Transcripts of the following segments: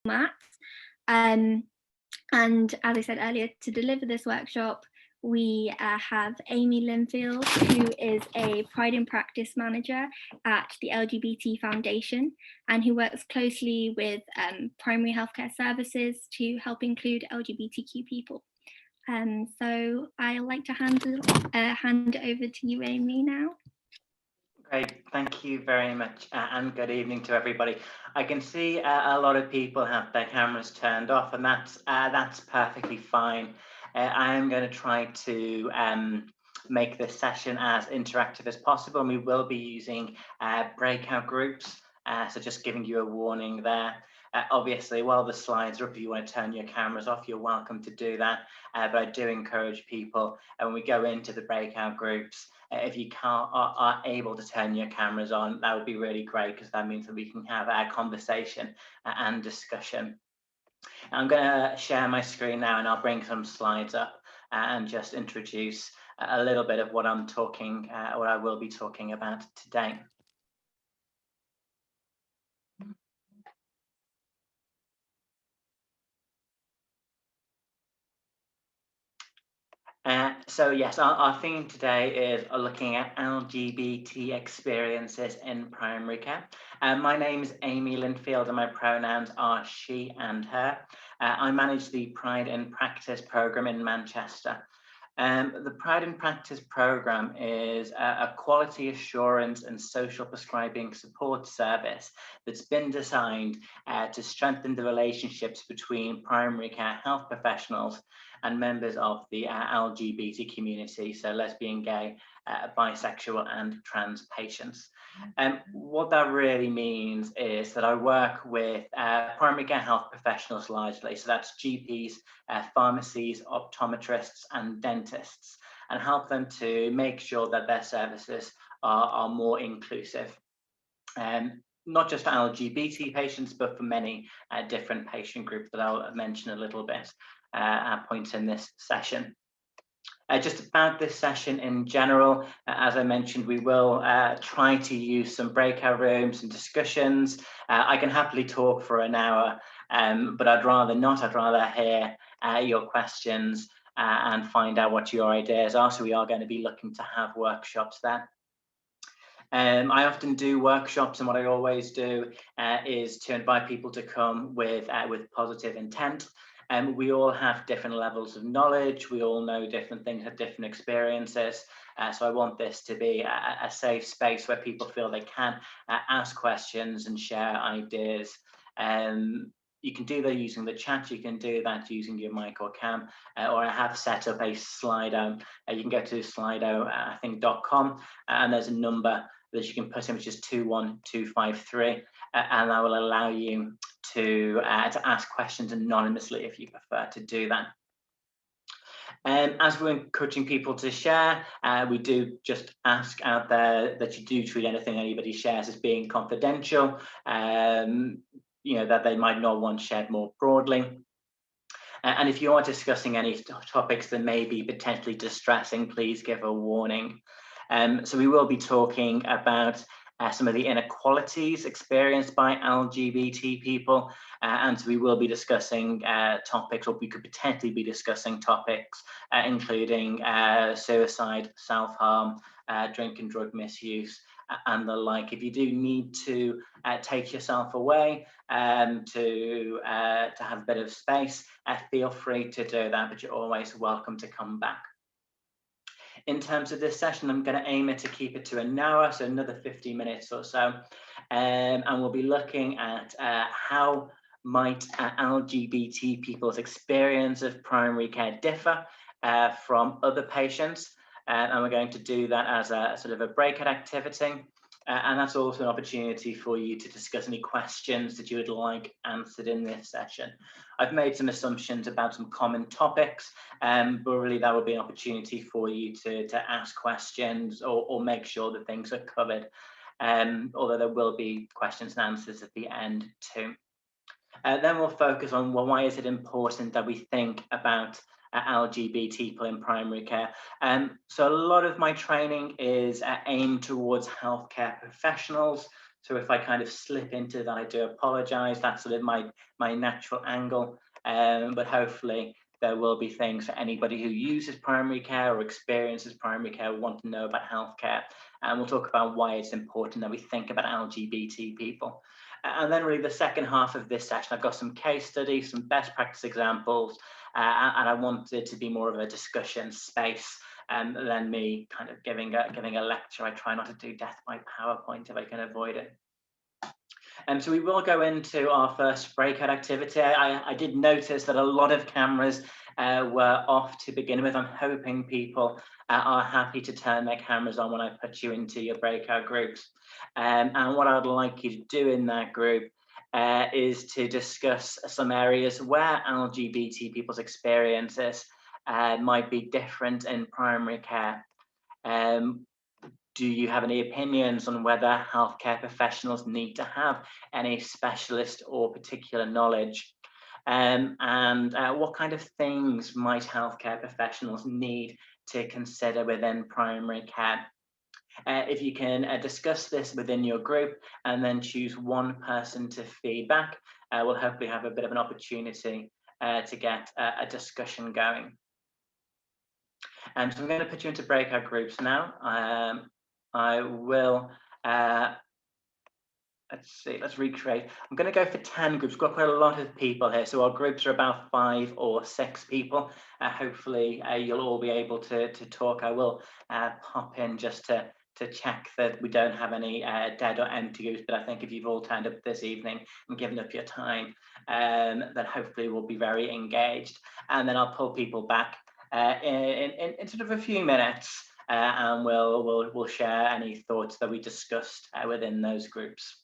formats. And as I said earlier, to deliver this workshop, we have Aimee Linfield, who is a Pride in Practice manager at the LGBT Foundation and who works closely with primary healthcare services to help include LGBTQ people. So I'd like to hand it over to you, Aimee, now. Great, thank you very much, and good evening to everybody. I can see a lot of people have their cameras turned off, and that's perfectly fine. I am going to try to make this session as interactive as possible, and we will be using breakout groups, so just giving you a warning there. Obviously, while the slides are up, if you want to turn your cameras off, you're welcome to do that, but I do encourage people, when we go into the breakout groups, if you are able to turn your cameras on, that would be really great, because that means that we can have our conversation and discussion. I'm going to share my screen now, and I'll bring some slides up and just introduce a little bit of what I will be talking about today. So yes, our theme today is looking at LGBT experiences in primary care. My name is Aimee Linfield and my pronouns are she and her. I manage the Pride in Practice program in Manchester. The Pride in Practice program is a quality assurance and social prescribing support service that's been designed to strengthen the relationships between primary care health professionals and members of the LGBT community, so lesbian, gay, bisexual and trans patients. What that really means is that I work with primary care health professionals largely, so that's GPs, pharmacies, optometrists and dentists, and help them to make sure that their services are more inclusive. Not just for LGBT patients, but for many different patient groups that I'll mention a little bit at points in this session. Just about this session in general, as I mentioned, we will try to use some breakout rooms and discussions. I can happily talk for an hour, but I'd rather not. I'd rather hear your questions and find out what your ideas are. So we are going to be looking to have workshops there. I often do workshops, and what I always do is to invite people to come with positive intent. We all have different levels of knowledge. We all know different things, have different experiences. So I want this to be a safe space where people feel they can ask questions and share ideas. You can do that using the chat. You can do that using your mic or cam, or I have set up a Slido. You can go to Slido, I think, .com, and there's a number that you can put in, which is 21253, and that will allow you to ask questions anonymously if you prefer to do that. As we're encouraging people to share, we do just ask out there that you do treat anything anybody shares as being confidential, you know, that they might not want shared more broadly. And if you are discussing any topics that may be potentially distressing, please give a warning. So we will be talking about some of the inequalities experienced by LGBT people, and so we will be discussing topics, or we could potentially be discussing topics, including suicide, self-harm, drink and drug misuse, and the like. If you do need to take yourself away to have a bit of space, feel free to do that, but you're always welcome to come back. In terms of this session, I'm going to aim it to keep it to an hour, so another 50 minutes or so, and we'll be looking at how might LGBT people's experience of primary care differ from other patients, and we're going to do that as a sort of a breakout activity. And that's also an opportunity for you to discuss any questions that you would like answered in this session. I've made some assumptions about some common topics, but really that would be an opportunity for you to ask questions or make sure that things are covered, although there will be questions and answers at the end too. Then we'll focus on, well, why is it important that we think about LGBT people in primary care? So a lot of my training is aimed towards healthcare professionals, So if I kind of slip into that, I do apologize. That's sort of my natural angle. But hopefully there will be things for anybody who uses primary care or experiences primary care, want to know about healthcare. And we'll talk about why it's important that we think about LGBT people. And then really the second half of this session, I've got some case studies, some best practice examples, and I want it to be more of a discussion space than me kind of giving a lecture. I try not to do death by PowerPoint if I can avoid it. So we will go into our first breakout activity. I did notice that a lot of cameras were off to begin with. I'm hoping people are happy to turn their cameras on when I put you into your breakout groups. And what I would like you to do in that group is to discuss some areas where LGBT people's experiences might be different in primary care. Do you have any opinions on whether healthcare professionals need to have any specialist or particular knowledge? And what kind of things might healthcare professionals need to consider within primary care? If you can discuss this within your group and then choose one person to feedback, we'll hopefully have a bit of an opportunity to get a discussion going. So I'm going to put you into breakout groups now. I will, let's recreate. I'm going to go for 10 groups. We've got quite a lot of people here. So our groups are about 5 or 6 people. Hopefully you'll all be able to talk. I will pop in just to check that we don't have any dead or empty groups. But I think if you've all turned up this evening and given up your time, then hopefully we'll be very engaged. And then I'll pull people back in sort of a few minutes. And we'll share any thoughts that we discussed within those groups.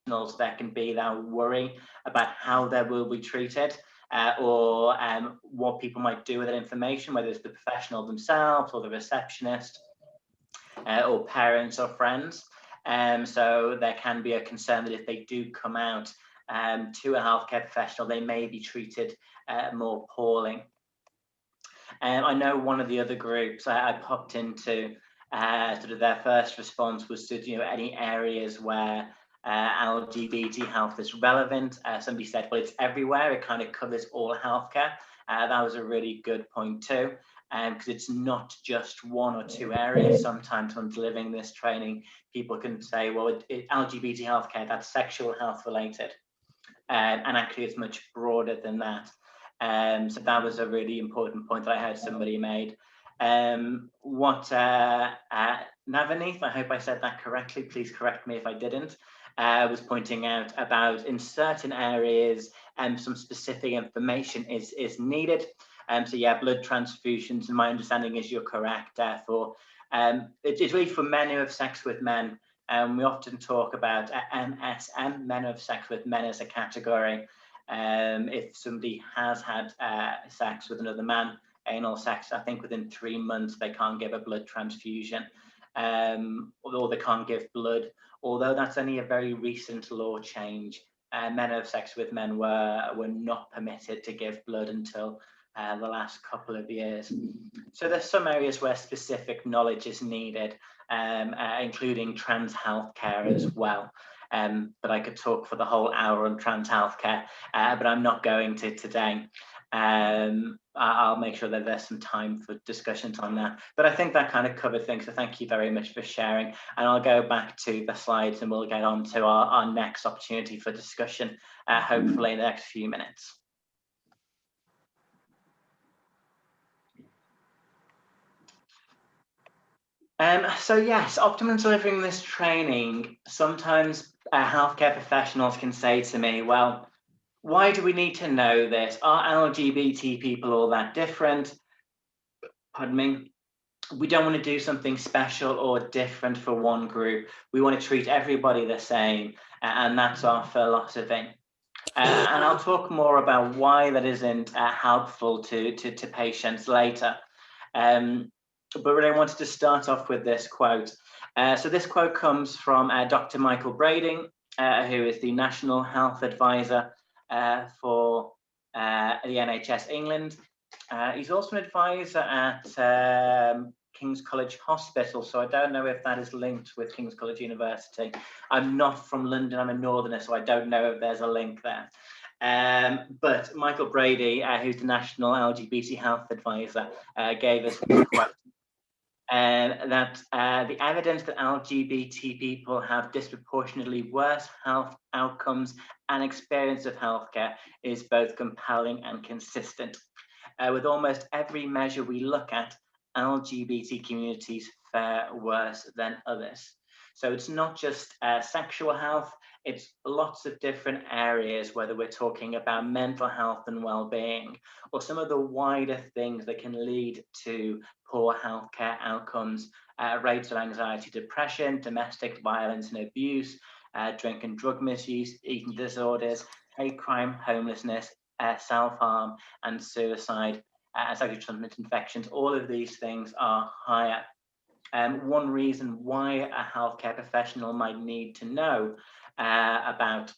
There can be that worry about how they will be treated or what people might do with that information, whether it's the professional themselves or the receptionist or parents or friends. So there can be a concern that if they do come out to a healthcare professional, they may be treated more poorly. I know one of the other groups I popped into, sort of their first response was to, any areas where LGBT health is relevant. Somebody said, well, it's everywhere. It kind of covers all healthcare. That was a really good point too, because it's not just 1 or 2 areas. Sometimes when delivering this training, people can say, well, LGBT healthcare, that's sexual health related. And actually it's much broader than that. So that was a really important point that I heard somebody made. What Navaneeth, I hope I said that correctly, please correct me if I didn't, was pointing out about in certain areas some specific information is needed. So yeah, blood transfusions, and my understanding is you're correct, therefore. It's really for men who have sex with men. We often talk about MSM, men who have sex with men, as a category. If somebody has had sex with another man, anal sex, I think within 3 months they can't give a blood transfusion, or they can't give blood, although that's only a very recent law change. Men who have sex with men were not permitted to give blood until the last couple of years. So there's some areas where specific knowledge is needed, including trans healthcare as well. But I could talk for the whole hour on trans healthcare, but I'm not going to today. I'll make sure that there's some time for discussions on that. But I think that kind of covered things. So thank you very much for sharing. And I'll go back to the slides and we'll get on to our next opportunity for discussion, hopefully in the next few minutes. So yes, optimum delivering this training, sometimes healthcare professionals can say to me, well, why do we need to know this? Are LGBT people all that different? Pardon me. We don't want to do something special or different for one group. We want to treat everybody the same, and that's our philosophy. And I'll talk more about why that isn't helpful to patients later. But really I wanted to start off with this quote. So this quote comes from Dr. Michael Brading, who is the National Health Advisor for the NHS England. He's also an advisor at King's College Hospital, so I don't know if that is linked with King's College University. I'm not from London, I'm a northerner, so I don't know if there's a link there. But Michael Brady, who's the National LGBT Health Advisor, gave us this quote. That the evidence that LGBT people have disproportionately worse health outcomes and experience of healthcare is both compelling and consistent. With almost every measure we look at, LGBT communities fare worse than others. So it's not just sexual health, it's lots of different areas, whether we're talking about mental health and well-being, or some of the wider things that can lead to poor healthcare outcomes, rates of anxiety, depression, domestic violence and abuse, drink and drug misuse, eating disorders, hate crime, homelessness, self-harm and suicide, sexually transmitted infections. All of these things are higher. One reason why a healthcare professional might need to know about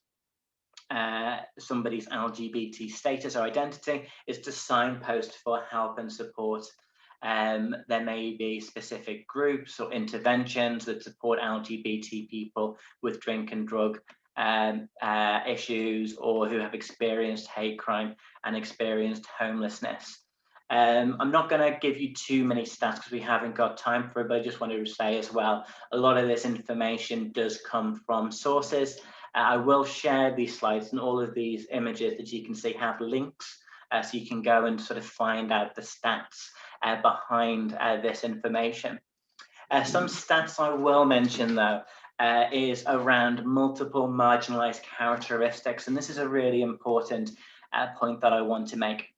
somebody's LGBT status or identity is to signpost for help and support. There may be specific groups or interventions that support LGBT people with drink and drug issues, or who have experienced hate crime and experienced homelessness. I'm not going to give you too many stats because we haven't got time for it, but I just wanted to say as well, a lot of this information does come from sources. I will share these slides, and all of these images that you can see have links, so you can go and sort of find out the stats behind this information. Some stats I will mention though is around multiple marginalized characteristics, and this is a really important point that I want to make.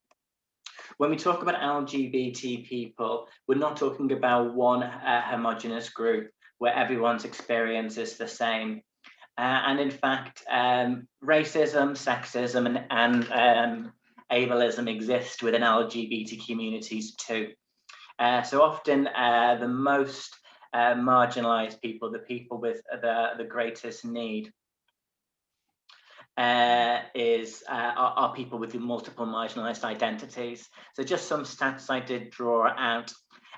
When we talk about LGBT people, we're not talking about one homogenous group where everyone's experience is the same. And in fact, racism, sexism, and ableism exist within LGBT communities too. So often the most marginalized people, the people with the greatest need, are people with multiple marginalized identities. So just some stats I did draw out.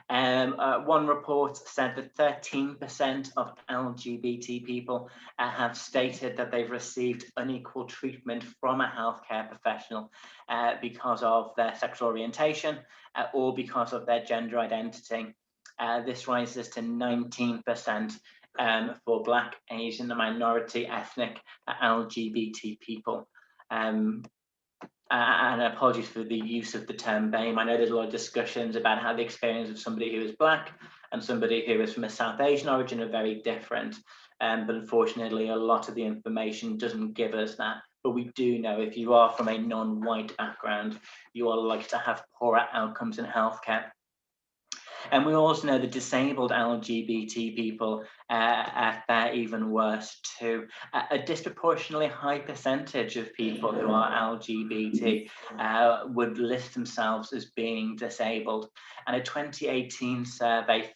One report said that 13% of LGBT people have stated that they've received unequal treatment from a healthcare professional because of their sexual orientation or because of their gender identity. This rises to 19% for Black, Asian, and minority ethnic LGBT people. And apologies for the use of the term BAME. I know there's a lot of discussions about how the experience of somebody who is Black and somebody who is from a South Asian origin are very different. But unfortunately, a lot of the information doesn't give us that. But we do know if you are from a non-white background, you are likely to have poorer outcomes in healthcare. And we also know that disabled LGBT people fare even worse too. A disproportionately high percentage of people who are LGBT would list themselves as being disabled. And a 2018 survey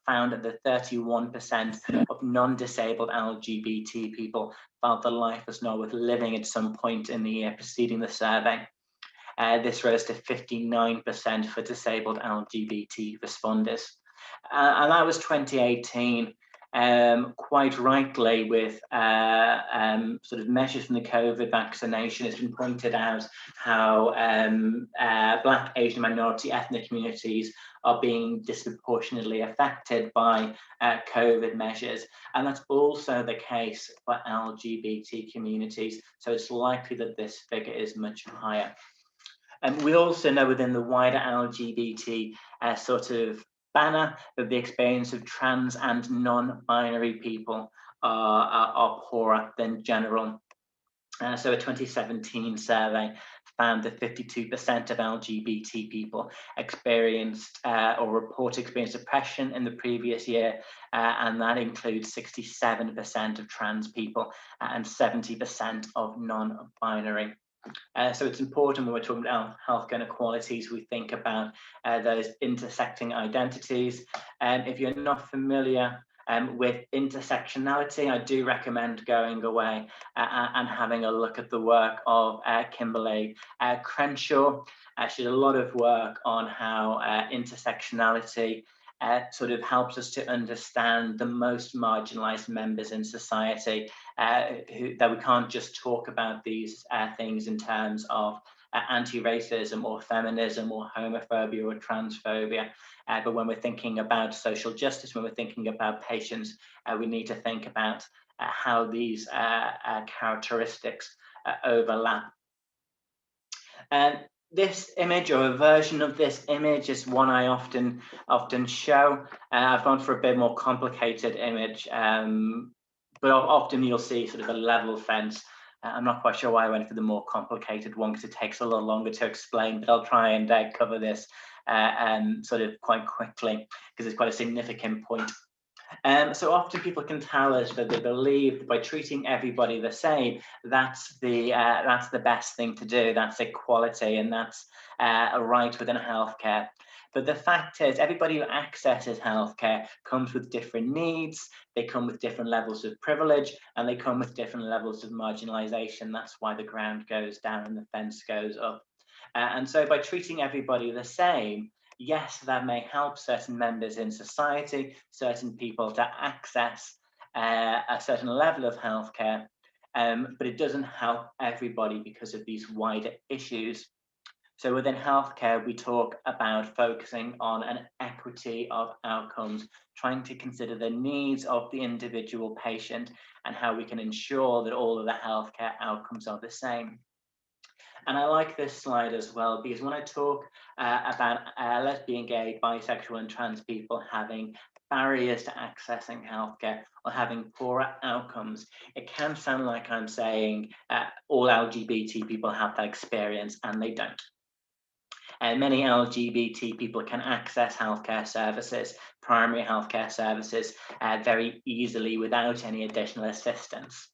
found that 31% of non-disabled LGBT people felt that life was not worth living at some point in the year preceding the survey. This rose to 59% for disabled LGBT responders. And that was 2018. Quite rightly, with sort of measures from the COVID vaccination, it's been pointed out how Black, Asian, minority ethnic communities are being disproportionately affected by COVID measures. And that's also the case for LGBT communities. So it's likely that this figure is much higher. And we also know within the wider LGBT sort of banner that the experience of trans and non-binary people are poorer than general. So a 2017 survey found that 52% of LGBT people experienced or report experienced depression in the previous year, and that includes 67% of trans people and 70% of non-binary. So it's important when we're talking about healthcare inequalities, we think about those intersecting identities. If you're not familiar with intersectionality, I do recommend going away and having a look at the work of Kimberly Crenshaw. She did a lot of work on how intersectionality sort of helps us to understand the most marginalized members in society, that we can't just talk about these things in terms of anti-racism or feminism or homophobia or transphobia. But when we're thinking about social justice, when we're thinking about patients, we need to think about how these characteristics overlap. And this image, or a version of this image, is one I often show. I've gone for a bit more complicated image, but often you'll see sort of a level fence. I'm not quite sure why I went for the more complicated one, because it takes a little longer to explain, but I'll try and cover this sort of quite quickly, because it's quite a significant point. So often people can tell us that they believe that by treating everybody the same, that's the best thing to do. That's equality, and that's a right within healthcare. But the fact is, everybody who accesses healthcare comes with different needs. They come with different levels of privilege, and they come with different levels of marginalization. That's why the ground goes down and the fence goes up. And so by treating everybody the same, yes, that may help certain members in society, certain people, to access a certain level of healthcare, but it doesn't help everybody because of these wider issues. So within healthcare, we talk about focusing on an equity of outcomes, trying to consider the needs of the individual patient and how we can ensure that all of the healthcare outcomes are the same. And I like this slide as well, because when I talk about lesbian, gay, bisexual and trans people having barriers to accessing healthcare or having poorer outcomes, it can sound like I'm saying all LGBT people have that experience, and they don't. Many LGBT people can access healthcare services, primary healthcare services, very easily without any additional assistance.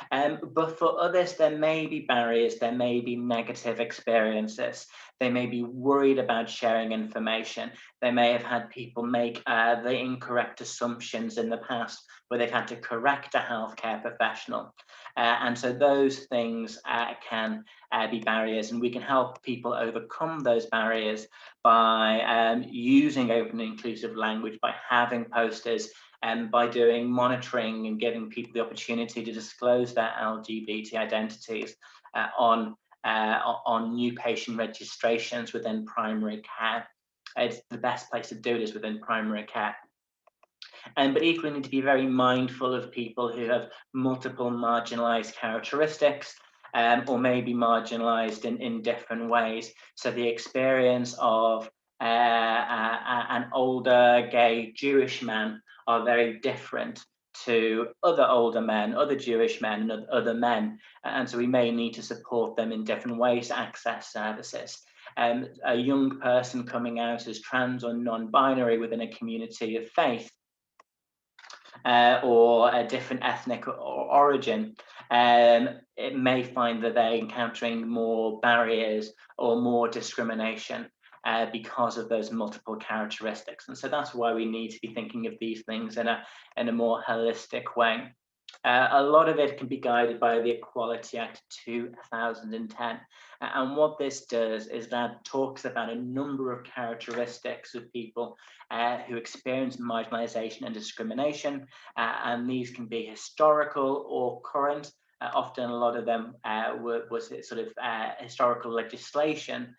But for others, there may be barriers, there may be negative experiences. They may be worried about sharing information. They may have had people make the incorrect assumptions in the past, where they've had to correct a healthcare professional. And so those things can be barriers, and we can help people overcome those barriers by using open and inclusive language, by having posters, and by doing monitoring and giving people the opportunity to disclose their LGBT identities on new patient registrations within primary care. It's the best place to do it is within primary care. But equally, we need to be very mindful of people who have multiple marginalized characteristics, or maybe marginalized in different ways. So the experience of an older gay Jewish man are very different to other older men, other Jewish men, and other men. And so we may need to support them in different ways to access services. A young person coming out as trans or non-binary within a community of faith, or a different ethnic origin, it may find that they're encountering more barriers or more discrimination because of those multiple characteristics. And so that's why we need to be thinking of these things in a more holistic way. A lot of it can be guided by the Equality Act 2010. And what this does is that talks about a number of characteristics of people who experience marginalization and discrimination. And these can be historical or current. Often a lot of them was sort of historical legislation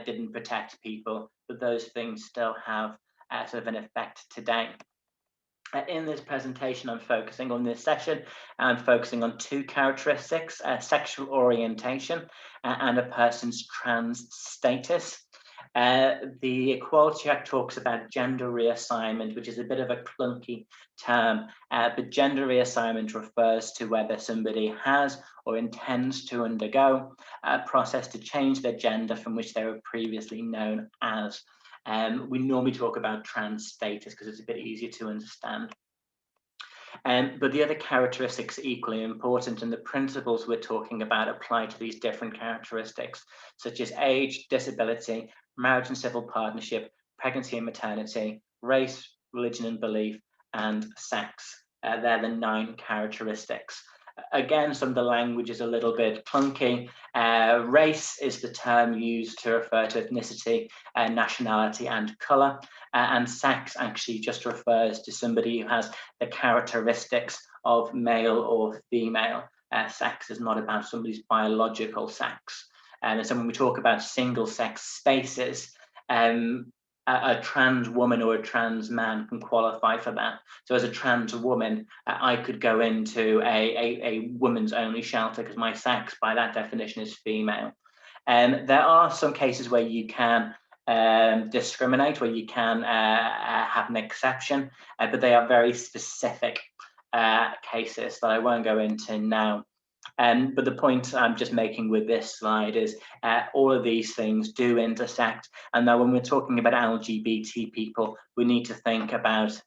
didn't protect people, but those things still have sort of an effect today. In this presentation, I'm focusing on this session, I'm focusing on two characteristics, sexual orientation and a person's trans status. The Equality Act talks about gender reassignment, which is a bit of a clunky term, but gender reassignment refers to whether somebody has or intends to undergo a process to change their gender from which they were previously known as. We normally talk about trans status because it's a bit easier to understand. But the other characteristics are equally important, and the principles we're talking about apply to these different characteristics, such as age, disability, marriage and civil partnership, pregnancy and maternity, race, religion and belief, and sex. They're the 9 characteristics. Again, some of the language is a little bit clunky. Race is the term used to refer to ethnicity, nationality, and colour. And sex actually just refers to somebody who has the characteristics of male or female. Sex is not about somebody's biological sex. And so when we talk about single sex spaces, a trans woman or a trans man can qualify for that. So as a trans woman, I could go into a women's only shelter because my sex by that definition is female. There are some cases where you can discriminate, where you can have an exception, but they are very specific cases that I won't go into now. But the point I'm just making with this slide is all of these things do intersect. And now when we're talking about LGBT people, we need to think about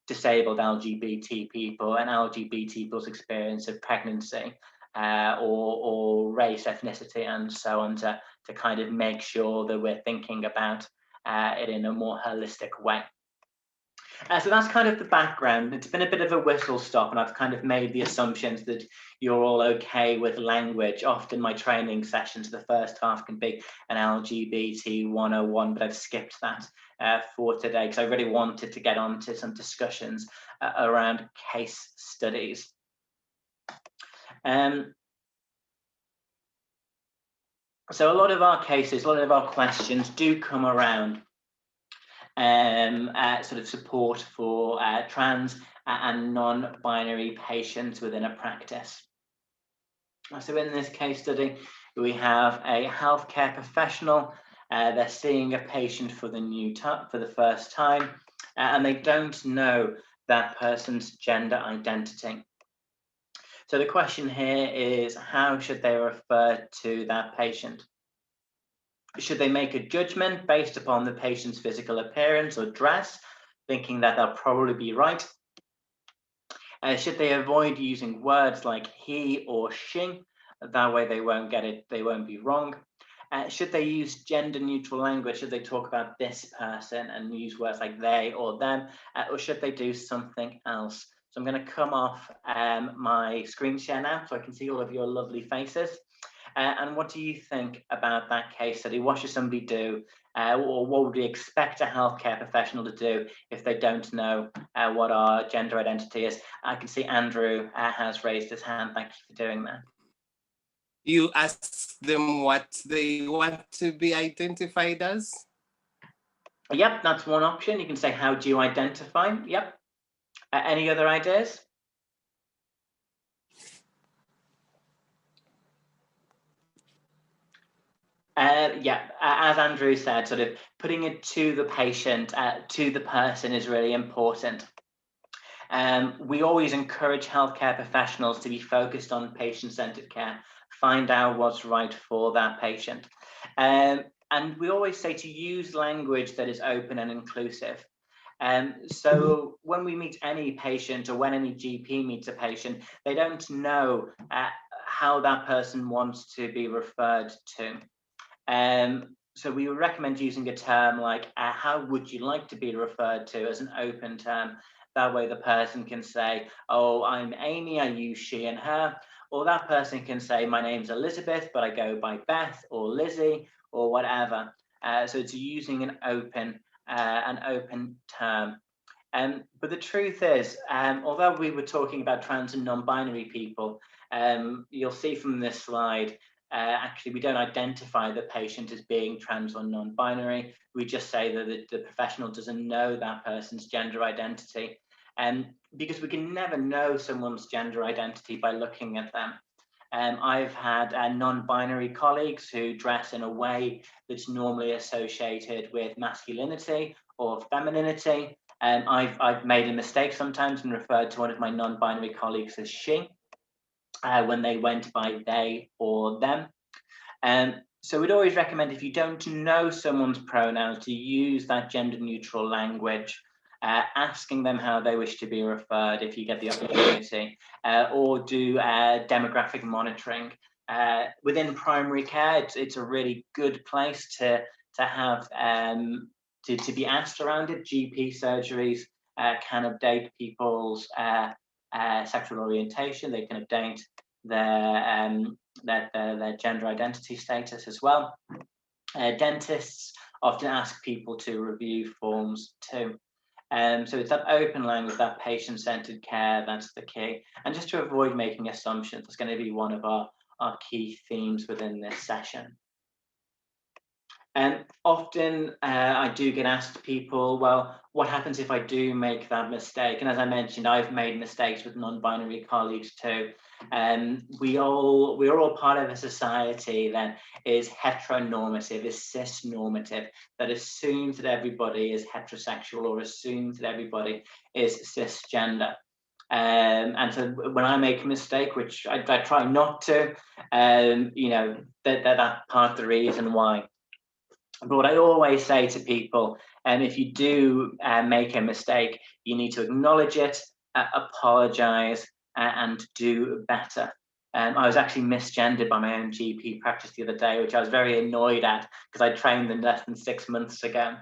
disabled LGBT people and LGBT people's experience of pregnancy or race, ethnicity, and so on to kind of make sure that we're thinking about it in a more holistic way. So that's kind of the background. It's been a bit of a whistle stop, and I've kind of made the assumptions that you're all okay with language. Often my training sessions, the first half can be an LGBT 101, but I've skipped that for today because I really wanted to get on to some discussions around case studies. So a lot of our cases, a lot of our questions do come around sort of support for trans and non-binary patients within a practice. So in this case study, we have a healthcare professional. They're seeing a patient for the first time, and they don't know that person's gender identity. So the question here is, how should they refer to that patient? Should they make a judgment based upon the patient's physical appearance or dress, thinking that they'll probably be right? Should they avoid using words like he or she? That way they won't get it, they won't be wrong. Should they use gender neutral language? Should they talk about this person and use words like they or them? Or should they do something else? So I'm going to come off my screen share now so I can see all of your lovely faces. And what do you think about that case study? What should somebody do? Or what would we expect a healthcare professional to do if they don't know what our gender identity is? I can see Andrew has raised his hand. Thank you for doing that. You ask them what they want to be identified as? Yep, that's one option. You can say, how do you identify? Yep. Any other ideas? Yeah, as Andrew said, sort of putting it to the patient, to the person is really important. We always encourage healthcare professionals to be focused on patient-centered care, find out what's right for that patient. And we always say to use language that is open and inclusive. So when we meet any patient or when any GP meets a patient, they don't know how that person wants to be referred to. So we would recommend using a term like, how would you like to be referred to, as an open term. That way the person can say, oh, I'm Amy, I use she and her. Or that person can say, my name's Elizabeth, but I go by Beth or Lizzie or whatever. So it's using an open term. But the truth is, although we were talking about trans and non-binary people, you'll see from this slide, actually we don't identify the patient as being trans or non-binary. We just say that the professional doesn't know that person's gender identity. Because we can never know someone's gender identity by looking at them. I've had non-binary colleagues who dress in a way that's normally associated with masculinity or femininity. I've made a mistake sometimes and referred to one of my non-binary colleagues as she when they went by they or them. So we'd always recommend, if you don't know someone's pronouns, to use that gender neutral language, asking them how they wish to be referred if you get the opportunity, or do demographic monitoring. Within primary care, it's a really good place to have to be asked around it. GP surgeries can update people's sexual orientation. They can update their gender identity status as well. Dentists often ask people to review forms too. So it's that open language, that patient-centered care, that's the key. And just to avoid making assumptions, that's going to be one of our key themes within this session. And often I do get asked people, well, what happens if I do make that mistake? And as I mentioned, I've made mistakes with non-binary colleagues too. We're all part of a society that is heteronormative, is cis-normative, that assumes that everybody is heterosexual or assumes that everybody is cisgender. And so when I make a mistake, which I try not to, you know, that's part of the reason why. But what I always say to people, if you do make a mistake, you need to acknowledge it, apologize, and do better. I was actually misgendered by my own GP practice the other day, which I was very annoyed at because I trained them less than 6 months ago.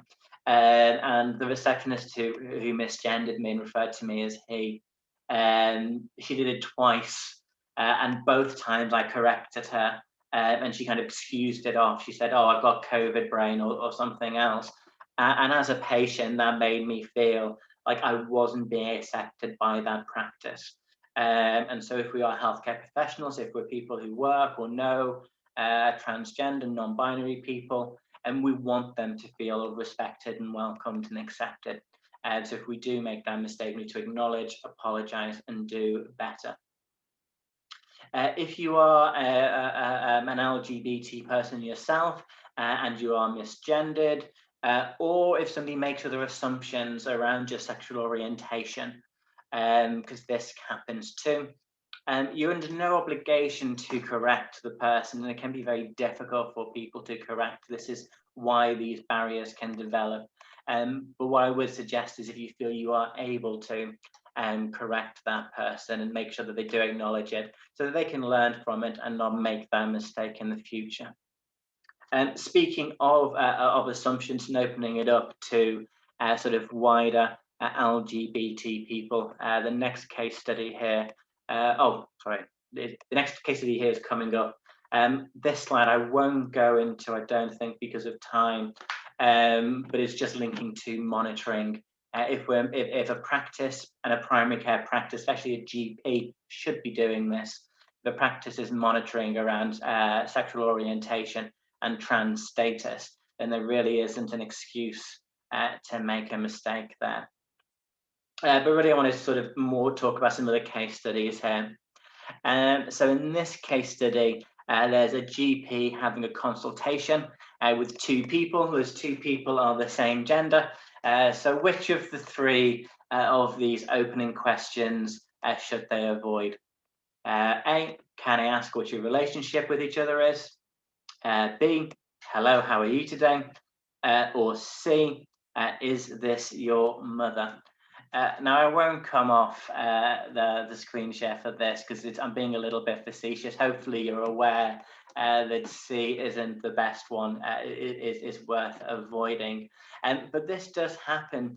And the receptionist who misgendered me and referred to me as he, she did it twice, and both times I corrected her. And she kind of excused it off. She said, oh, I've got COVID brain or something else. And as a patient, that made me feel like I wasn't being accepted by that practice. And so if we are healthcare professionals, if we're people who work or know transgender, non-binary people, and we want them to feel respected and welcomed and accepted. So if we do make that mistake, we need to acknowledge, apologize, and do better. If you are an LGBT person yourself and you are misgendered, or if somebody makes other assumptions around your sexual orientation, because this happens too, you're under no obligation to correct the person, and it can be very difficult for people to correct. This is why these barriers can develop. But what I would suggest is if you feel you are able to, correct that person and make sure that they do acknowledge it so that they can learn from it and not make that mistake in the future. And speaking of assumptions and opening it up to sort of wider LGBT people, the next case study here, the next case study here is coming up. This slide I won't go into, I don't think, because of time, but it's just linking to monitoring. If a practice and a primary care practice, especially a GP, should be doing this, the practice is monitoring around sexual orientation and trans status, then there really isn't an excuse to make a mistake there. But really I want to sort of more talk about some of the case studies here. So in this case study, there's a GP having a consultation with two people. Those two people are the same gender. So which of the three of these opening questions should they avoid? A, can I ask what your relationship with each other is? B, hello, how are you today? Or C, is this your mother? Now I won't come off the screen share for this because I'm being a little bit facetious. Hopefully you're aware that C isn't the best one, is worth avoiding. But this does happen.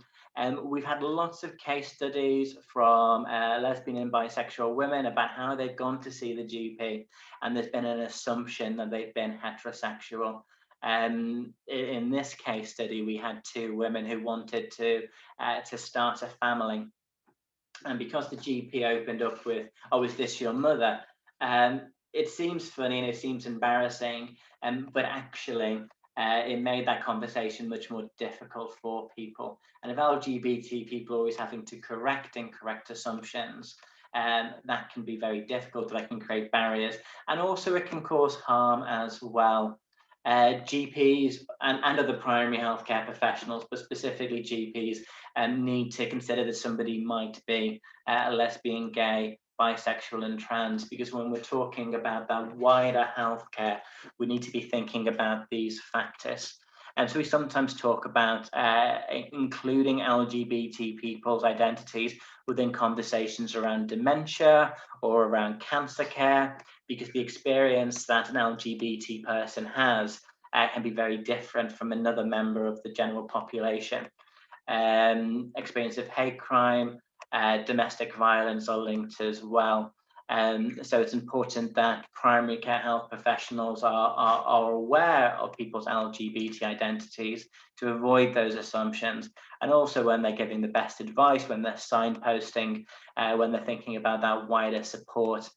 We've had lots of case studies from lesbian and bisexual women about how they've gone to see the GP and there's been an assumption that they've been heterosexual. In this case study, we had two women who wanted to start a family, and because the GP opened up with, "Oh, is this your mother?" It seems funny and it seems embarrassing, but actually, it made that conversation much more difficult for people. And if LGBT people are always having to correct incorrect assumptions, that can be very difficult. That can create barriers, and also it can cause harm as well. GPs and other primary healthcare professionals, but specifically GPs, need to consider that somebody might be lesbian, gay, bisexual and trans, because when we're talking about that wider healthcare, we need to be thinking about these factors. And so we sometimes talk about including LGBT people's identities within conversations around dementia or around cancer care, because the experience that an LGBT person has can be very different from another member of the general population. Experience of hate crime, domestic violence are linked as well. So it's important that primary care health professionals are aware of people's LGBT identities to avoid those assumptions. And also when they're giving the best advice, when they're signposting, when they're thinking about that wider support,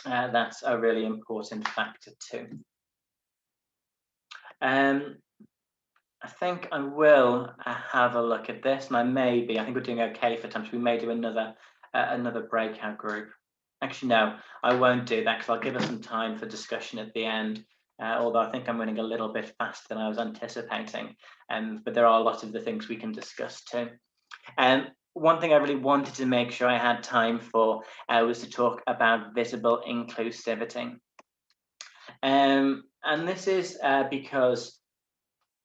that's a really important factor too. I think I will have a look at this, and I think we're doing okay for time, so we may do another breakout group. Actually, no, I won't do that because I'll give us some time for discussion at the end, although I think I'm running a little bit faster than I was anticipating, but there are a lot of the things we can discuss too. One thing I really wanted to make sure I had time for was to talk about visible inclusivity. And this is because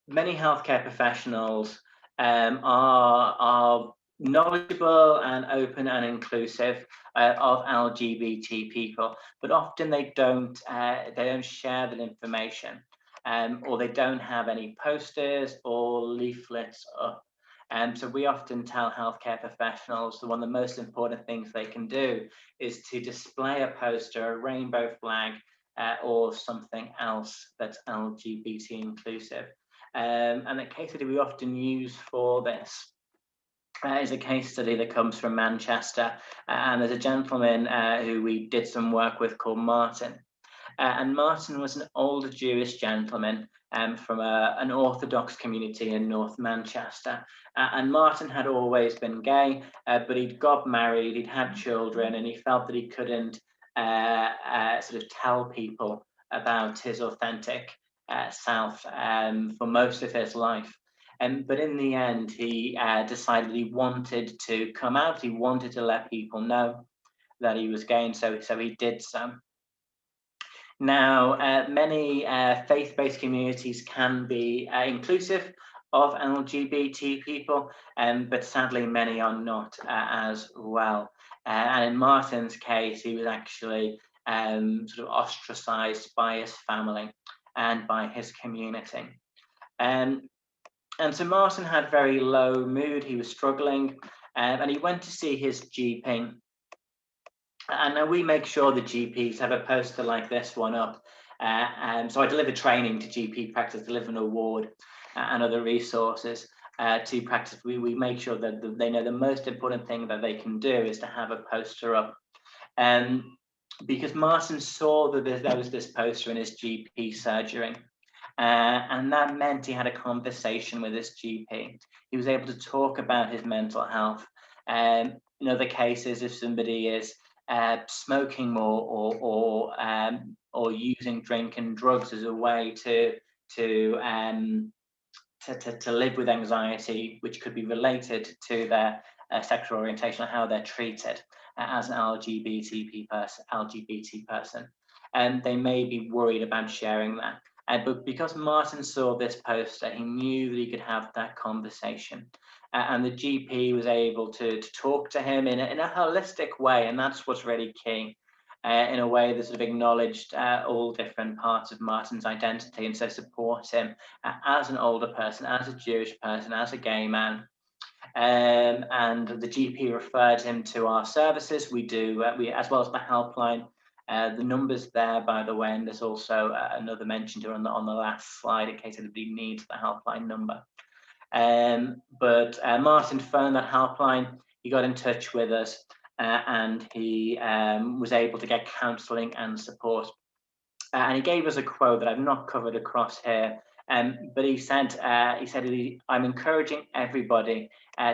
many healthcare professionals are knowledgeable and open and inclusive of LGBT people, but often they don't share that information, or they don't have any posters or leaflets up. So we often tell healthcare professionals that one of the most important things they can do is to display a poster, a rainbow flag, or something else that's LGBT inclusive. And the case study we often use for this is a case study that comes from Manchester, and there's a gentleman who we did some work with called Martin. And Martin was an older Jewish gentleman from an Orthodox community in North Manchester. And Martin had always been gay, but he'd got married, he'd had children, and he felt that he couldn't sort of tell people about his authentic self for most of his life. But in the end, he decided he wanted to come out. He wanted to let people know that he was gay, and so he did so. Now, many faith-based communities can be inclusive of LGBT people, but sadly many are not as well. And in Martin's case, he was actually sort of ostracized by his family and by his community. And so Martin had very low mood, he was struggling, and he went to see his GP. And we make sure the GPs have a poster like this one up. So I deliver training to GP practice, deliver an award and other resources to practice. We make sure that they know the most important thing that they can do is to have a poster up. Because Martin saw that there was this poster in his GP surgery. And that meant he had a conversation with his GP. He was able to talk about his mental health. In other cases, if somebody is smoking more or using drink and drugs as a way to live with anxiety, which could be related to their sexual orientation or how they're treated as an LGBT person, and they may be worried about sharing that. But because Martin saw this poster, he knew that he could have that conversation. And the GP was able to talk to him in a holistic way, and that's what's really key, in a way that sort of acknowledged all different parts of Martin's identity, and so support him as an older person, as a Jewish person, as a gay man. And the GP referred him to our services. We as well as the helpline. The numbers there, by the way, and there's also another mention to on the last slide in case anybody needs the helpline number. But Martin phoned that helpline, he got in touch with us, and he was able to get counselling and support. And he gave us a quote that I've not covered across here, but he said, I'm encouraging everybody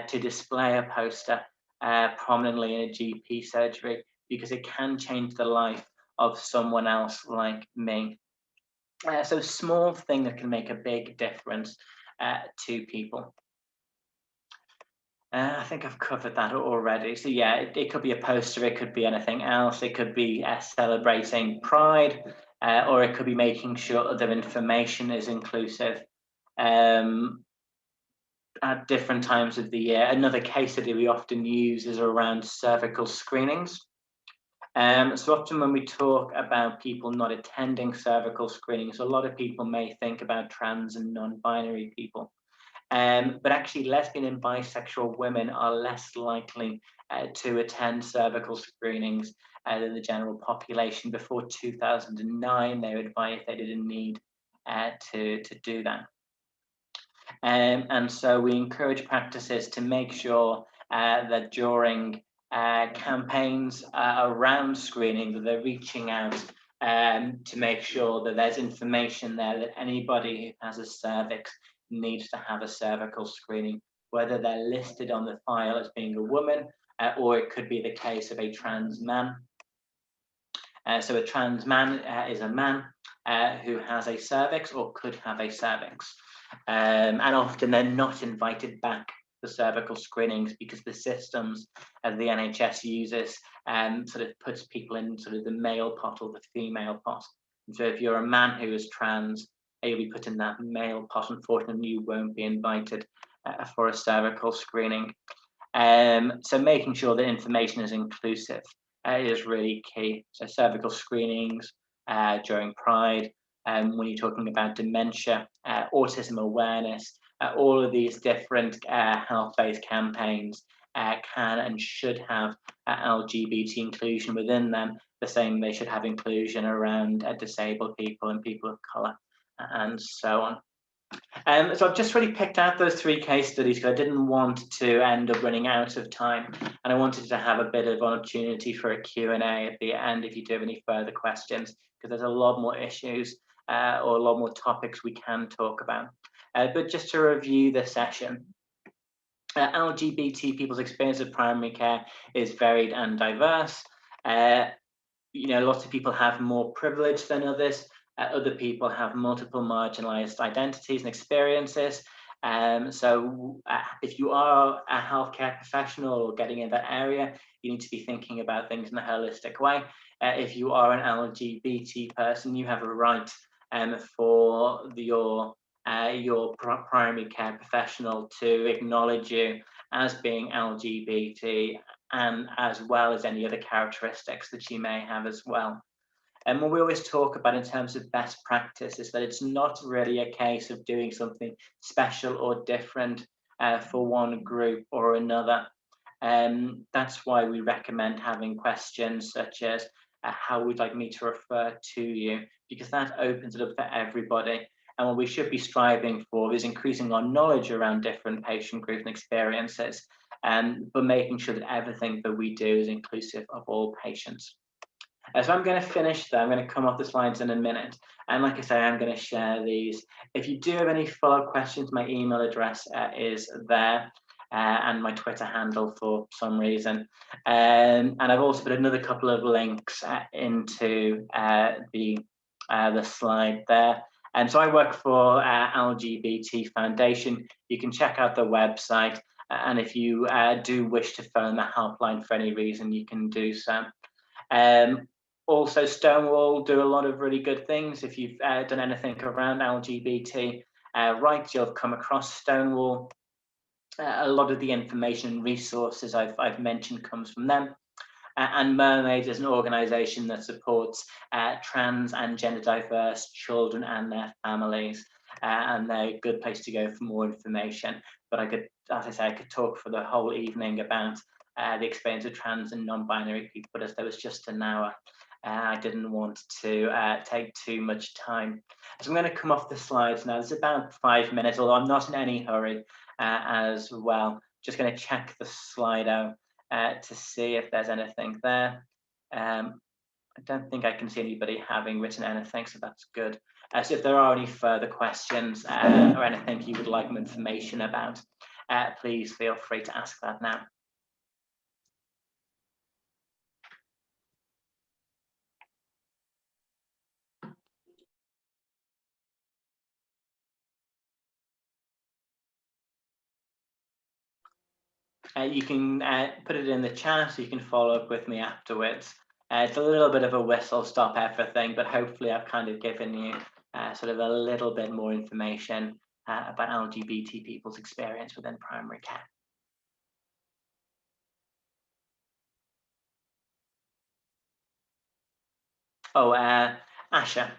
to display a poster prominently in a GP surgery, because it can change the life of someone else like me. So small thing that can make a big difference to people. I think I've covered that already. So yeah, it could be a poster, it could be anything else. It could be celebrating Pride, or it could be making sure that information is inclusive at different times of the year. Another case study we often use is around cervical screenings. So often when we talk about people not attending cervical screenings, a lot of people may think about trans and non-binary people. But actually lesbian and bisexual women are less likely to attend cervical screenings than the general population. Before 2009, they were advised they didn't need to do that. And so we encourage practices to make sure that during campaigns around screening, that they're reaching out to make sure that there's information there that anybody who has a cervix needs to have a cervical screening, whether they're listed on the file as being a woman, or it could be the case of a trans man. So a trans man is a man who has a cervix or could have a cervix. And often they're not invited back for cervical screenings because the systems that the NHS uses sort of puts people in sort of the male pot or the female pot. And so if you're a man who is trans, you'll be put in that male pot. Unfortunately, you won't be invited for a cervical screening. So making sure that information is inclusive is really key. So cervical screenings during Pride, when you're talking about dementia, autism awareness, all of these different health-based campaigns can and should have LGBT inclusion within them, the same they should have inclusion around disabled people and people of colour, and so on. So I've just really picked out those 3 case studies because I didn't want to end up running out of time, and I wanted to have a bit of opportunity for a Q&A at the end if you do have any further questions, because there's a lot more issues or a lot more topics we can talk about. But just to review the session, LGBT people's experience of primary care is varied and diverse. Lots of people have more privilege than others. Other people have multiple marginalized identities and experiences. So if you are a healthcare professional or getting in that area, you need to be thinking about things in a holistic way. If you are an LGBT person, you have a right for your primary care professional to acknowledge you as being LGBT, and as well as any other characteristics that you may have as well. And what we always talk about in terms of best practice is that it's not really a case of doing something special or different for one group or another. That's why we recommend having questions such as, how would you like me to refer to you? Because that opens it up for everybody. And what we should be striving for is increasing our knowledge around different patient groups and experiences, but making sure that everything that we do is inclusive of all patients. So I'm going to finish there. I'm going to come off the slides in a minute. And like I say, I'm going to share these. If you do have any follow-up questions, my email address is there, and my Twitter handle for some reason. And I've also put another couple of links into the slide there. And so I work for LGBT Foundation. You can check out the website. And if you do wish to phone the helpline for any reason, you can do so. Also, Stonewall do a lot of really good things. If you've done anything around LGBT rights, you'll have come across Stonewall. A lot of the information and resources I've mentioned comes from them. And Mermaid is an organisation that supports trans and gender diverse children and their families. And they're a good place to go for more information. But I could, as I say, I could talk for the whole evening about the experience of trans and non-binary people, but as there was just an hour, I didn't want to take too much time. So I'm going to come off the slides now. There's about 5 minutes, although I'm not in any hurry as well. Just going to check the Slido to see if there's anything there. I don't think I can see anybody having written anything, so that's good. So if there are any further questions or anything you would like more information about, please feel free to ask that now. You can put it in the chat, so you can follow up with me afterwards. It's a little bit of a whistle stop everything, but hopefully I've kind of given you sort of a little bit more information about LGBT people's experience within primary care. Oh, Asha.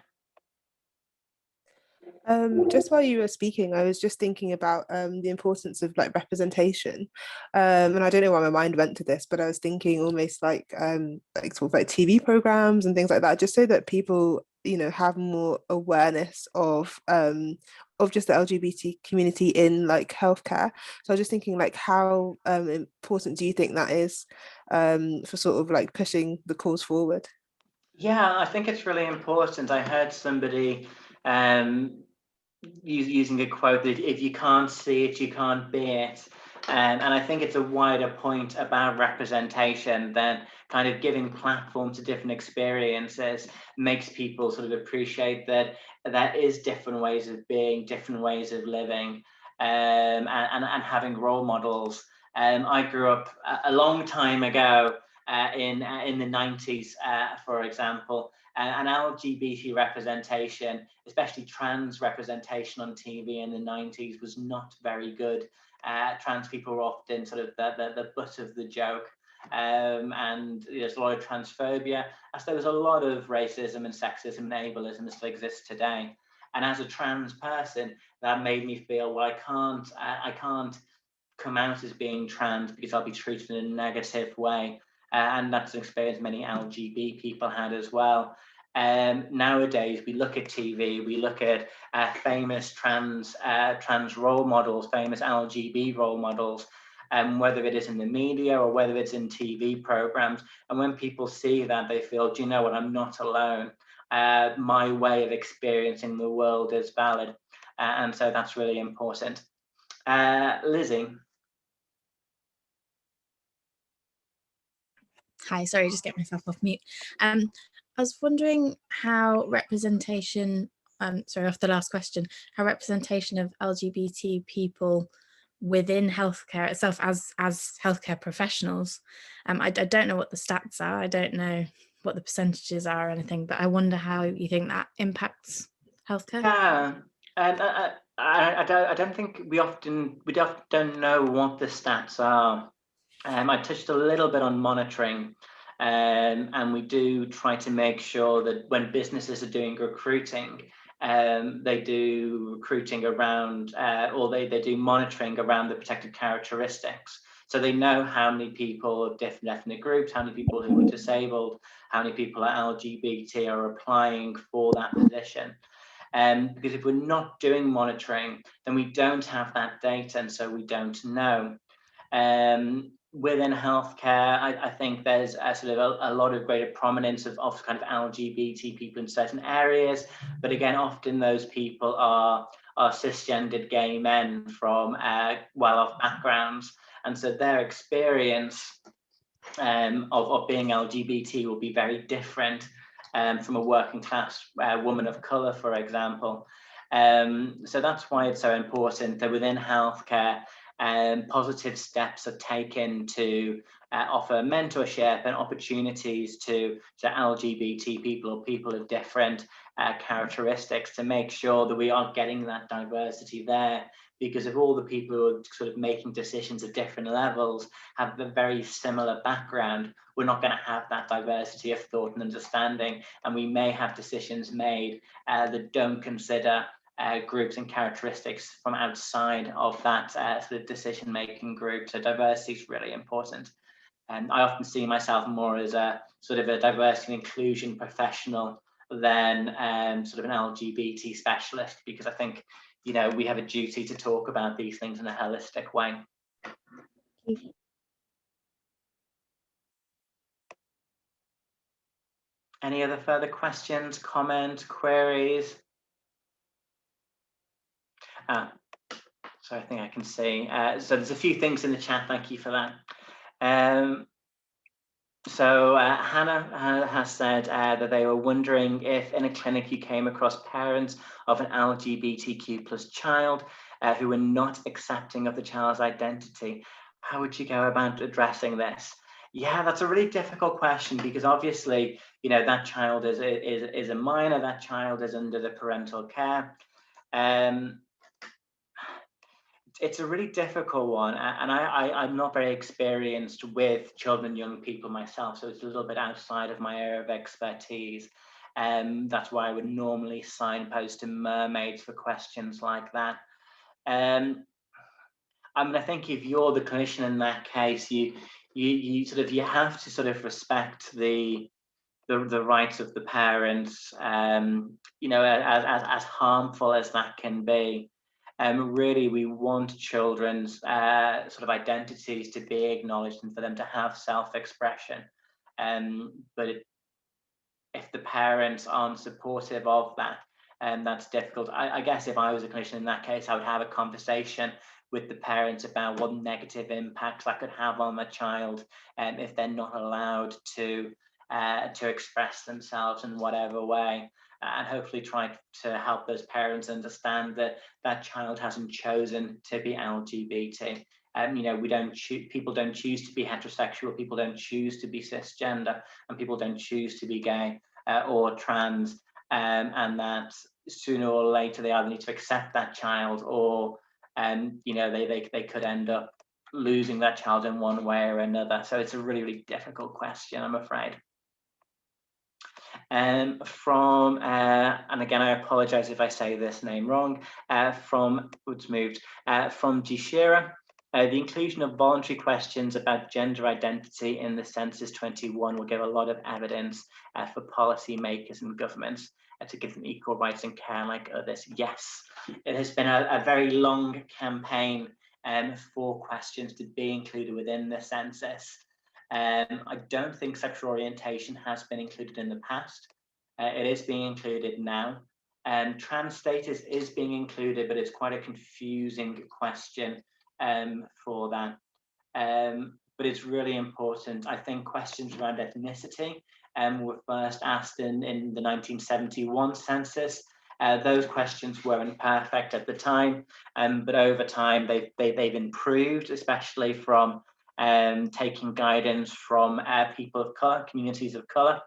Just while you were speaking, I was just thinking about the importance of like representation, and I don't know why my mind went to this, but I was thinking almost like sort of like TV programs and things like that, just so that people, you know, have more awareness of just the LGBT community in like healthcare. So I was just thinking like how important do you think that is for sort of like pushing the cause forward? Yeah, I think it's really important. I heard somebody using a quote that if you can't see it, you can't be it. And I think it's a wider point about representation than kind of giving platform to different experiences makes people sort of appreciate that there is different ways of being, different ways of living, and having role models. I grew up a long time ago in the 90s, for example, and LGBT representation, especially trans representation on TV in the 90s, was not very good. Trans people were often sort of the butt of the joke. And there's a lot of transphobia, as there was a lot of racism and sexism and ableism that still exists today. And as a trans person, that made me feel, well, I can't come out as being trans because I'll be treated in a negative way. And that's an experience many LGBT people had as well. Nowadays, we look at TV, we look at famous trans role models, famous LGBT role models, whether it is in the media or whether it's in TV programs. And when people see that, they feel, do you know what, I'm not alone. My way of experiencing the world is valid. And so that's really important. Lizzie. Hi, sorry, just get myself off mute. I was wondering how representation, sorry, off the last question, how representation of LGBT people within healthcare itself as healthcare professionals. I don't know what the stats are, I don't know what the percentages are or anything, but I wonder how you think that impacts healthcare. Yeah, and I don't think we often don't know what the stats are. I touched a little bit on monitoring, and we do try to make sure that when businesses are doing recruiting, they do recruiting around, or they do monitoring around the protected characteristics. So they know how many people of different ethnic groups, how many people who are disabled, how many people are LGBT are applying for that position. Because if we're not doing monitoring, then we don't have that data, and so we don't know. Within healthcare, I think there's sort of a lot of greater prominence of kind of LGBT people in certain areas, but again, often those people are cisgendered gay men from well-off backgrounds, and so their experience of being LGBT will be very different from a working class woman of color, for example. So that's why it's so important that within healthcare, positive steps are taken to offer mentorship and opportunities to LGBT people or people of different characteristics, to make sure that we are getting that diversity there. Because if all the people who are sort of making decisions at different levels have a very similar background, we're not going to have that diversity of thought and understanding, and we may have decisions made that don't consider groups and characteristics from outside of that sort of decision-making group. So diversity is really important. And I often see myself more as a sort of a diversity and inclusion professional than sort of an LGBT specialist, because I think, you know, we have a duty to talk about these things in a holistic way. Any other further questions, comments, queries? So I think I can see. So there's a few things in the chat. Thank you for that. So Hannah has said that they were wondering if in a clinic you came across parents of an LGBTQ plus child who were not accepting of the child's identity. How would you go about addressing this? Yeah, that's a really difficult question, because obviously, you know, that child is a minor, that child is under the parental care. It's a really difficult one, and I'm not very experienced with children and young people myself, so it's a little bit outside of my area of expertise. That's why I would normally signpost to mermaids for questions like that. I mean, I think if you're the clinician in that case, you have to sort of respect the rights of the parents, you know, as harmful as that can be. Really, we want children's sort of identities to be acknowledged and for them to have self-expression. But if the parents aren't supportive of that, that's difficult. I guess if I was a clinician in that case, I would have a conversation with the parents about what negative impacts that could have on the child, if they're not allowed to express themselves in whatever way, and hopefully try to help those parents understand that that child hasn't chosen to be LGBT. You know, people don't choose to be heterosexual, people don't choose to be cisgender, and people don't choose to be gay or trans, and that sooner or later they either need to accept that child, or you know, they could end up losing that child in one way or another. So it's a really, really difficult question, I'm afraid. And again, I apologize if I say this name wrong, from Gishira, the inclusion of voluntary questions about gender identity in the Census 21 will give a lot of evidence for policymakers and governments to give them equal rights and care like others. Yes, it has been a very long campaign for questions to be included within the census. I don't think sexual orientation has been included in the past. It is being included now. Trans status is being included, but it's quite a confusing question for that. But it's really important. I think questions around ethnicity were first asked in the 1971 census. Those questions weren't perfect at the time, but over time they've improved, especially from taking guidance from people of colour, communities of colour.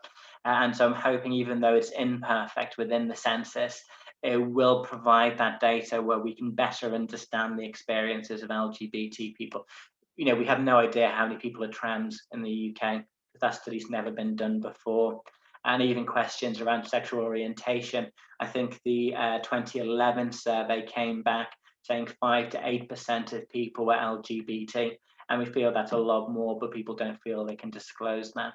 And so I'm hoping, even though it's imperfect within the census, it will provide that data where we can better understand the experiences of LGBT people. You know, we have no idea how many people are trans in the UK, because that study's never been done before. And even questions around sexual orientation. I think the 2011 survey came back saying 5 to 8% of people were LGBT. And we feel that's a lot more, but people don't feel they can disclose that.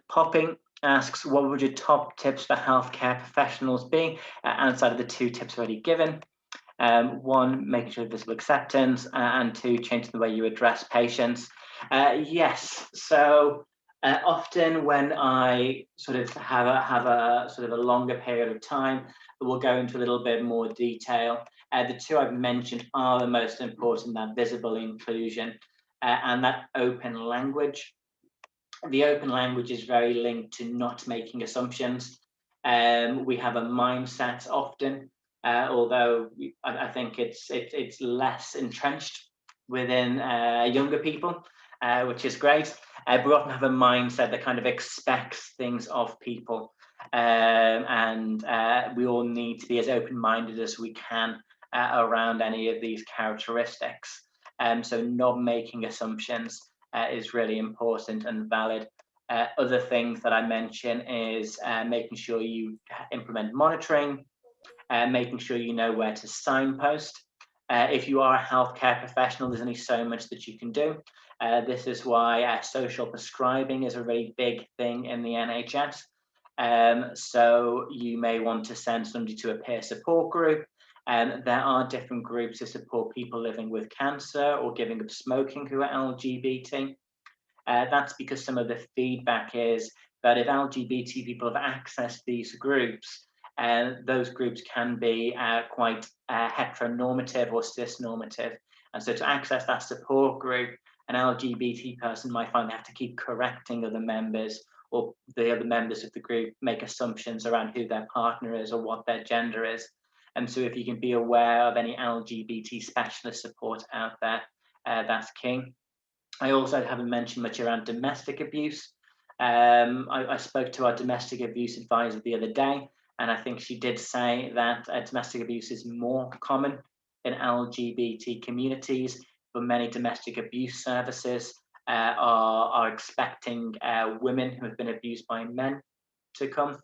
Popping asks, what would your top tips for healthcare professionals be outside of the 2 tips already given? 1, making sure visible acceptance, and 2, changing the way you address patients. Yes, so often when I sort of have a sort of a longer period of time, we'll go into a little bit more detail. The 2 I've mentioned are the most important: that visible inclusion and that open language. The open language is very linked to not making assumptions. We have a mindset often, although I think it's less entrenched within younger people, which is great. But we often have a mindset that kind of expects things of people, and we all need to be as open-minded as we can around any of these characteristics. So not making assumptions is really important and valid. Other things that I mention is making sure you implement monitoring, making sure you know where to signpost. If you are a healthcare professional, there's only so much that you can do. This is why social prescribing is a really big thing in the NHS. So you may want to send somebody to a peer support group. There are different groups to support people living with cancer or giving up smoking who are LGBT. That's because some of the feedback is that if LGBT people have accessed these groups, those groups can be quite heteronormative or cisnormative. And so to access that support group, an LGBT person might find they have to keep correcting other members, or the other members of the group make assumptions around who their partner is or what their gender is. And so if you can be aware of any LGBT specialist support out there, that's key. I also haven't mentioned much around domestic abuse. I spoke to our domestic abuse advisor the other day, and I think she did say that domestic abuse is more common in LGBT communities, but many domestic abuse services are expecting women who have been abused by men to come.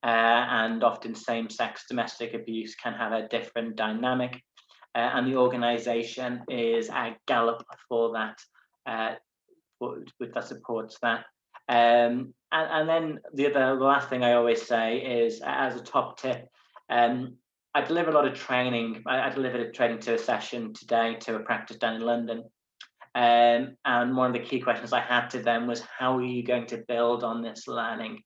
And often same-sex domestic abuse can have a different dynamic. And the organisation is a Gallup for that, that supports that. And then the last thing I always say is, as a top tip, I deliver a lot of training. I delivered a training to a session today to a practice down in London. And one of the key questions I had to them was, how are you going to build on this learning?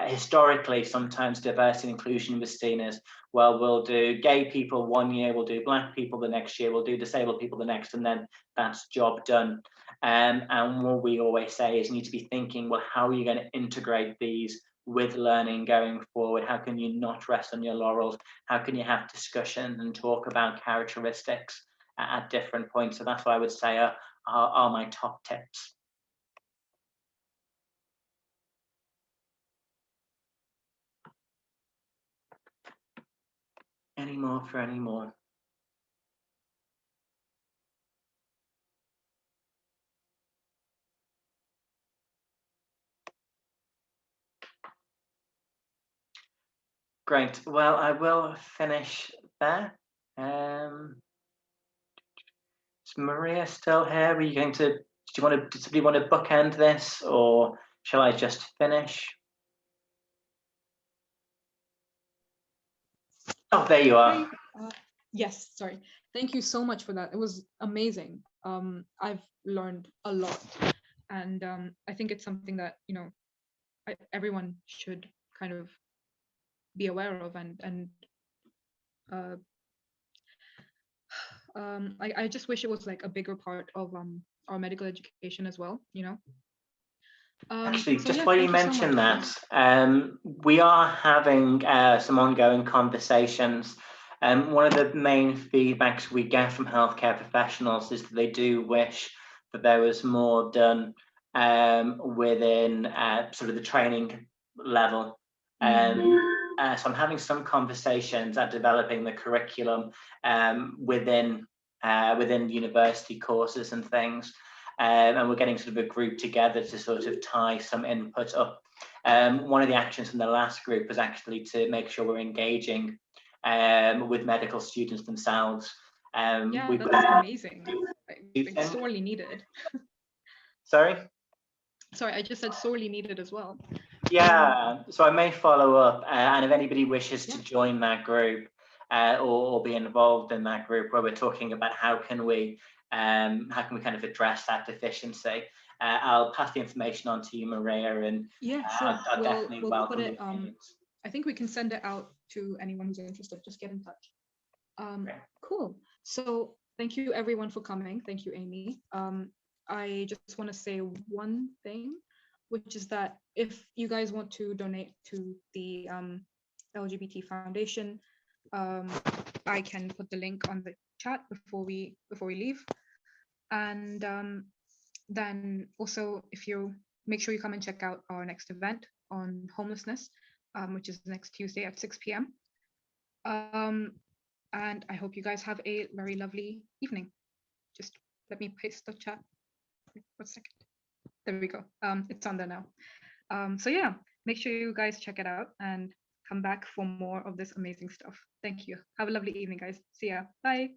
Historically, sometimes diversity and inclusion was seen as, well, we'll do gay people one year, we'll do black people the next year, we'll do disabled people the next, and then that's job done. And what we always say is, you need to be thinking, well, how are you going to integrate these with learning going forward? How can you not rest on your laurels? How can you have discussions and talk about characteristics at different points? So that's what I would say are my top tips. Any more for any more? Great. Well, I will finish there. Is Maria still here? Are you going to? Do you want to bookend this, or shall I just finish? Oh, there you are. Yes, sorry. Thank you so much for that. It was amazing. I've learned a lot, and I think it's something that, you know, everyone should kind of be aware of, and I just wish it was like a bigger part of our medical education as well, you know. Actually, so just yeah, while you thank so mention much. that, we are having some ongoing conversations. One of the main feedbacks we get from healthcare professionals is that they do wish that there was more done within sort of the training level. So I'm having some conversations at developing the curriculum within university courses and things. And we're getting sort of a group together to sort of tie some input up. One of the actions from the last group was actually to make sure we're engaging with medical students themselves. Yeah, that's amazing. Like, sorely needed. Sorry? Sorry, I just said sorely needed as well. Yeah, so I may follow up, and if anybody wishes to join that group or be involved in that group, where we're talking about how can we kind of address that deficiency, I'll pass the information on to you, Maria, and yeah, sure. I'll definitely we'll welcome put it. your opinions. I think we can send it out to anyone who's interested. Just get in touch. Cool. So thank you everyone for coming. Thank you, Aimee. I just want to say one thing, which is that if you guys want to donate to the LGBT Foundation, I can put the link on the chat before we leave. And then also, if you make sure you come and check out our next event on homelessness, which is next Tuesday at 6 p.m. And I hope you guys have a very lovely evening. Just let me paste the chat. Wait, 1 second. There we go. It's on there now. So yeah, make sure you guys check it out and come back for more of this amazing stuff. Thank you. Have a lovely evening, guys. See ya. Bye.